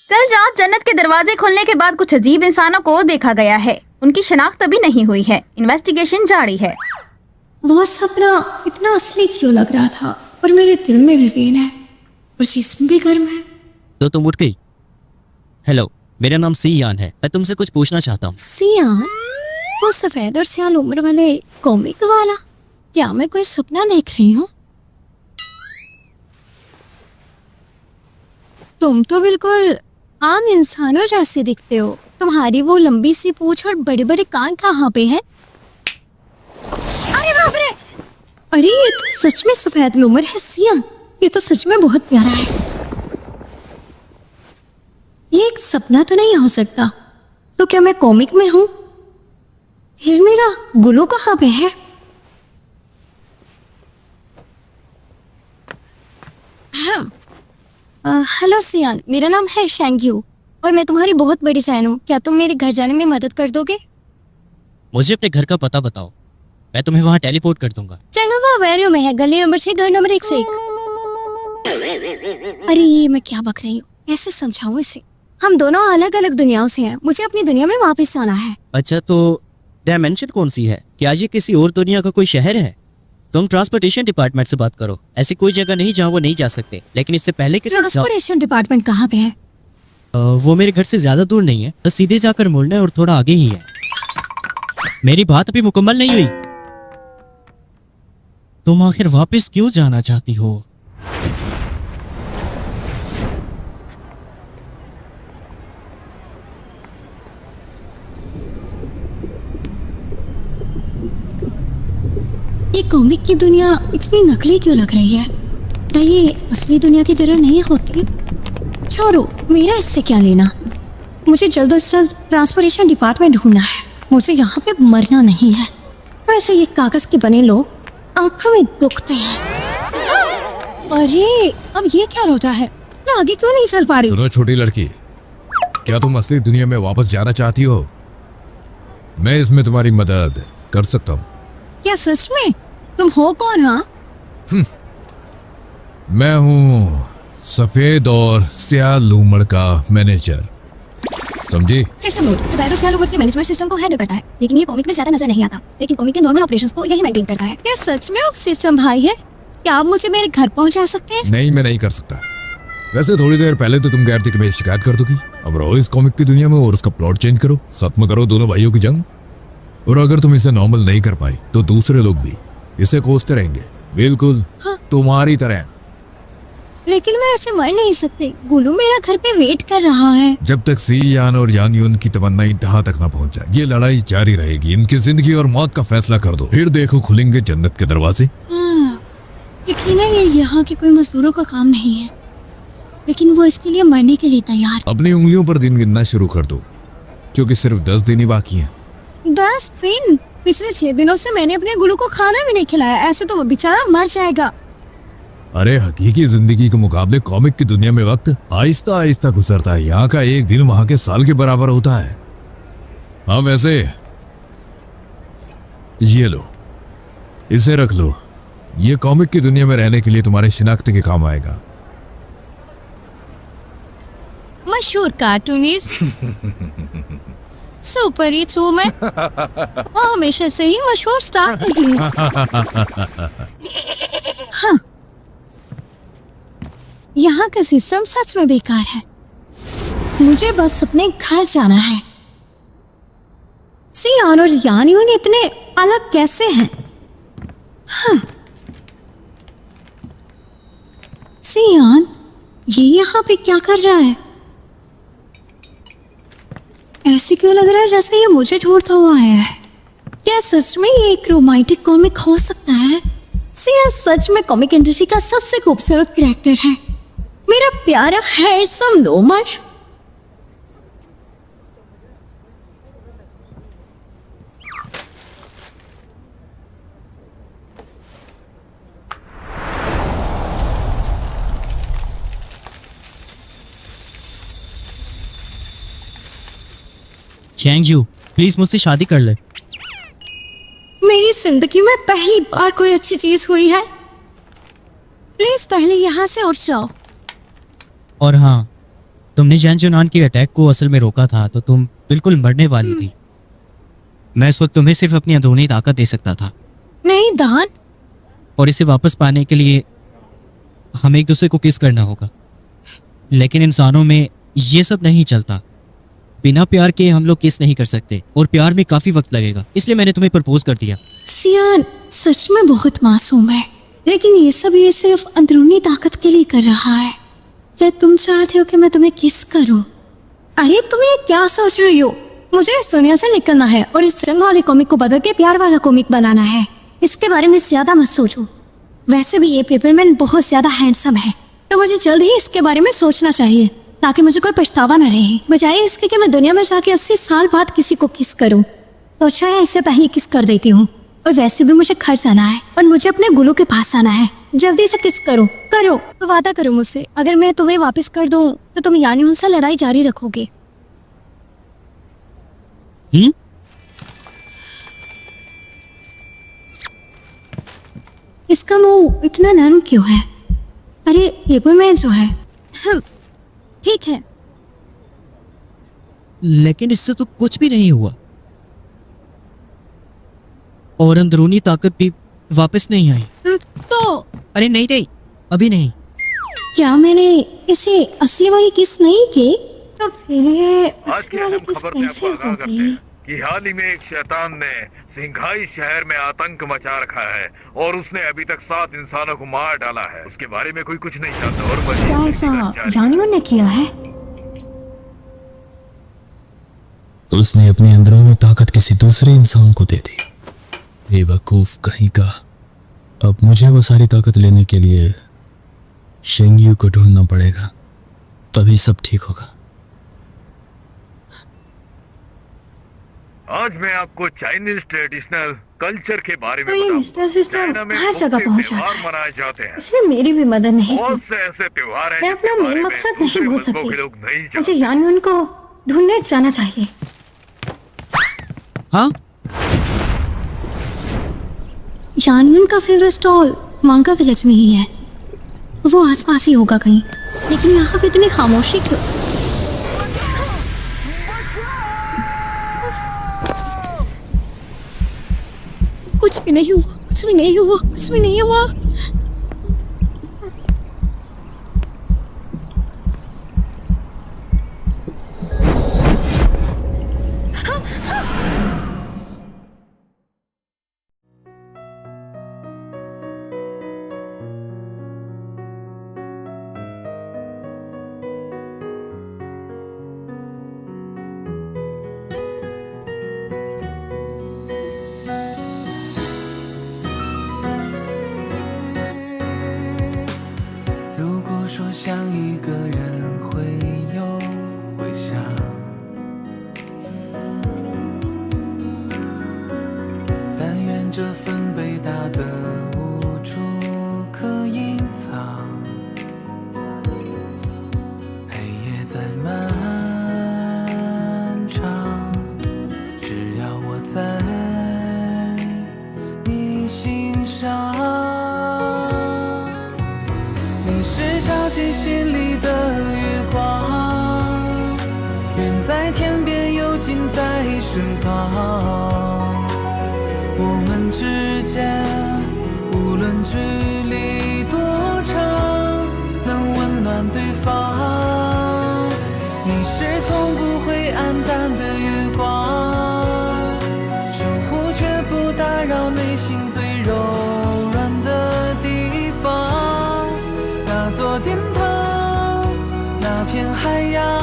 कल रात जन्नत के दरवाजे खुलने के बाद कुछ अजीब इंसानों को देखा गया है। उनकी शनाख्त अभी नहीं हुई है। इन्वेस्टिगेशन जारी है। वो सपना इतना असली क्यों लग रहा था, और मेरे दिल में भी पेन है और जिस्म भी गर्म है। तो तुम उठ गई? हेलो, मेरा नाम सियान है। मैं तुमसे कुछ पूछना चाहता हूँ। सियान? वो सफेद और सियान उम्र वाले कॉमिक वाला? क्या मैं कोई सपना देख रही हूँ? तुम तो बिल्कुल आम इंसानों जैसे दिखते हो। तुम्हारी वो लंबी सी पूंछ और बड़े बड़े कान कहाँ पे हैं? अरे बाप रे! अरे ये तो सच में सफेद लूमर है सियान। ये तो सच में बहुत प्यारा है। ये एक सपना तो नहीं हो सकता। तो क्या मैं कॉमिक में हूँ? फिर मेरा गुलू कहाँ पे है? हेलो सियान, मेरा नाम है शेंग्यू और मैं तुम्हारी बहुत बड़ी फैन हूँ। क्या तुम मेरे घर जाने में मदद कर दोगे? मुझे अपने घर का पता बताओ, मैं तुम्हें वहाँ टेलीपोर्ट कर दूंगा। चंगवा वेरियो में है, गली नंबर 6, घर नंबर 101। अरे ये मैं क्या बक रही हूँ, कैसे समझाऊं इसे? हम दोनों अलग अलग दुनियाओं से हैं। मुझे अपनी दुनिया में वापस आना है। अच्छा, तो डायमेंशन कौन सी है? क्या ये किसी और दुनिया का कोई शहर है? तुम ट्रांसपोर्टेशन डिपार्टमेंट से बात करो। ऐसी कोई जगह नहीं जहाँ वो नहीं जा सकते। लेकिन इससे पहले कि ट्रांसपोर्टेशन डिपार्टमेंट कहाँ पे है? वो मेरे घर से ज्यादा दूर नहीं है, बस सीधे जाकर मुड़ना है और थोड़ा आगे ही है। मेरी बात अभी मुकम्मल नहीं हुई। तुम आखिर वापस क्यों जाना चाहती हो? ये कॉमिक की दुनिया इतनी नकली क्यों लग रही है? क्या ये असली दुनिया की तरह नहीं होती? छोड़ो, मेरा इससे क्या लेना। मुझे जल्द से जल्द ट्रांसपोर्टेशन डिपार्टमेंट ढूंढना है। मुझे यहाँ पे मरना नहीं है। वैसे ये कागज के बने लोग आंखों में दुखते हैं। अरे अब ये क्या रोता है? मैं आगे क्यों नहीं चल पा रही? सुनो छोटी लड़की, क्या तुम असली दुनिया में वापस जाना चाहती हो? मैं इसमें तुम्हारी मदद कर सकता हूँ। क्या सच में? तुम हो कौन? हाँ, मैं हूँ सफेद और स्याह लूमड़ का मैनेजर, समझी? सिस्टम नोट सफेद और स्याह लूमड़ के मैनेजमेंट सिस्टम को हैंडल करता है, लेकिन ये कॉमिक में ज्यादा नजर नहीं आता। लेकिन कॉमिक के नॉर्मल ऑपरेशंस को यही मेंटेन करता है। क्या सच में आप सिस्टम भाई है? क्या आप मुझे मेरे घर पहुंचा सकते हैं? नहीं, मैं नहीं कर सकता। वैसे थोड़ी देर पहले तो तुम कह रही थी कि मैं शिकायत कर दूंगी। अब रहो इस कॉमिक की दुनिया में और उसका प्लॉट चेंज करो, खत्म करो दोनों भाइयों की जंग। और अगर तुम इसे नॉर्मल नहीं कर पाई तो दूसरे लोग भी इसे कोसते रहेंगे, बिल्कुल हाँ। तुम्हारी तरह। लेकिन मैं ऐसे मर नहीं सकती। गुलू मेरा घर पे वेट कर रहा है। जब तक सी यान और यान यून की तमन्ना इंतहा तक ना पहुंच जाए, ये लड़ाई जारी रहेगी। इनकी जिंदगी और मौत का फैसला कर दो, फिर देखो खुलेंगे जन्नत के दरवाजे। यकीनन ये यहाँ के कोई मजदूरों का काम नहीं है, लेकिन वो इसके लिए मरने के लिए तैयार। अपनी उंगलियों पर दिन गिनना शुरू कर दो, क्योंकि सिर्फ 10 दिन ही बाकी हैं। 10 दिन? पिछले 6 दिनों से मैंने अपने गुलू को खाना भी नहीं खिलाया। ऐसे तो वो बेचारा मर जाएगा। अरे हकीकी जिंदगी के मुकाबले कॉमिक की दुनिया में वक्त आहिस्ता आहिस्ता गुजरता है। यहाँ का एक दिन वहाँ के साल के बराबर होता है। हाँ, वैसे ये लो, इसे रख लो। ये कॉमिक की दुनिया में रहने के लिए तुम्हारे शिनाख्त के काम आएगा। मशहूर कार्टूनिस्ट सुपर हिट हूँ मैं। वो हमेशा से ही मशहूर स्टार रही है। हाँ, यहाँ का सिस्टम सच में बेकार है। मुझे बस अपने घर जाना है। सियान और यानियों इतने अलग कैसे हैं? हाँ। सियान, ये यहाँ पे क्या कर रहा है? ऐसे क्यों लग रहा है जैसे ये मुझे ढूंढता हुआ आया है? क्या सच में ये एक रोमांटिक कॉमिक हो सकता है? सियान सच में कॉमिक इंडस्ट्री का सबसे खूबसूरत कैरेक्टर है। मेरा प्यारा हैंडसम लूमर। चैंगजू, प्लीज मुझसे शादी कर ले। मेरी जिंदगी में पहली बार कोई अच्छी चीज हुई है। प्लीज पहले यहाँ से उठ जाओ। और हाँ, तुमने जैन जुनान के अटैक को असल में रोका था तो तुम बिल्कुल मरने वाली थी। मैं इस वक्त तुम्हें सिर्फ अपनी अंदरूनी ताकत दे सकता था, नहीं दान, और इसे वापस पाने के लिए हमें एक दूसरे को किस करना होगा। लेकिन इंसानों में ये सब नहीं चलता। बिना प्यार के हम लोग किस नहीं कर सकते, और प्यार में काफी वक्त लगेगा, इसलिए मैंने तुम्हें प्रपोज कर दिया। सियान सच में बहुत मासूम है, लेकिन ये सब ये सिर्फ अंदरूनी ताकत के लिए कर रहा है। क्या तुम चाहते हो कि मैं तुम्हें किस करूं? अरे तुम ये क्या सोच रही हो? मुझे इस दुनिया से निकलना है और इस जंग वाले कॉमिक को बदल के प्यार वाला कॉमिक बनाना है। इसके बारे में ज्यादा मत सोचो। वैसे भी ये पेपरमैन बहुत ज्यादा हैंडसम है, तो मुझे जल्द ही इसके बारे में सोचना चाहिए ताकि मुझे कोई पछतावा न रहे। बजाय इसके कि मैं दुनिया में जाके 80 साल बाद किसी को किस करूं, तो अच्छा है इससे पहले किस कर देती हूँ। और वैसे भी मुझे घर जाना है और मुझे अपने गुलू के पास आना है। जल्दी से किस करो, करो तो वादा करो मुझसे, अगर मैं तुम्हें वापस कर दूं तो तुम यानी उनसे लड़ाई जारी रखोगे। इसका मुंह इतना नरम क्यों है? अरे पेपरमैन जो है, ठीक है, लेकिन इससे तो कुछ भी नहीं हुआ, और अंदरूनी ताकत भी वापस नहीं आई। तो अरे नहीं नहीं, अभी नहीं। क्या मैंने इसे असली वाली किस नहीं की? तो फिर ये आज असली की वाली अहम किस खबर से कैसे आपको आगाह करते होगी? हैं कि हाल ही में एक शैतान ने सिंघाई शहर में आतंक मचा रखा है और उसने अभी तक 7 इंसानों को मार डाला है। उसके बारे में कोई कुछ नहीं जानता और मजीद क्या ऐसा तहकीकात जारी है। यानियों ने किया है? उसने अपनी अंदरूनी ताकत किसी दूसरे इंसान को दे दी। बेवकूफ कहीं का। अब मुझे वो सारी ताकत लेने के लिए शेंगयू को ढूंढना पड़ेगा, तभी सब ठीक होगा। आज मैं आपको चाइनीज ट्रेडिशनल कल्चर के बारे में तो ये बताऊंगा। मिस्टर सिस्टम चाइना में हर जगह मुख्य पहुंच जाता त्योहार है। मनाए जाते हैं। इसने मेरी भी मदद नहीं बहुत की। से ऐसे त्योहार हैं मैं जिसके अपना बारे मेन में मकसद दूसरे नहीं भूल मुल्कों सकती। के लोग नहीं मुझे जानते। यानियों को ढूंढने जाना चाहिए। हाँ, यानियन का फेवरेट स्टॉल मांगा विलेज में ही है, वो आसपास ही होगा कहीं। लेकिन यहाँ पे इतनी खामोशी क्यों? कुछ भी नहीं हुआ, कुछ भी नहीं हुआ, कुछ भी नहीं हुआ।如果说想一个人会有回响，但愿这份被打的无处可隐藏。黑夜再漫长，只要我在你心上。你是照进心里的月光，远在天边又近在身旁。我们之间无论距离多长，能温暖对方。你是从不会黯淡的月光，守护却不打扰内心最柔软的地方。那座殿堂，那片海洋。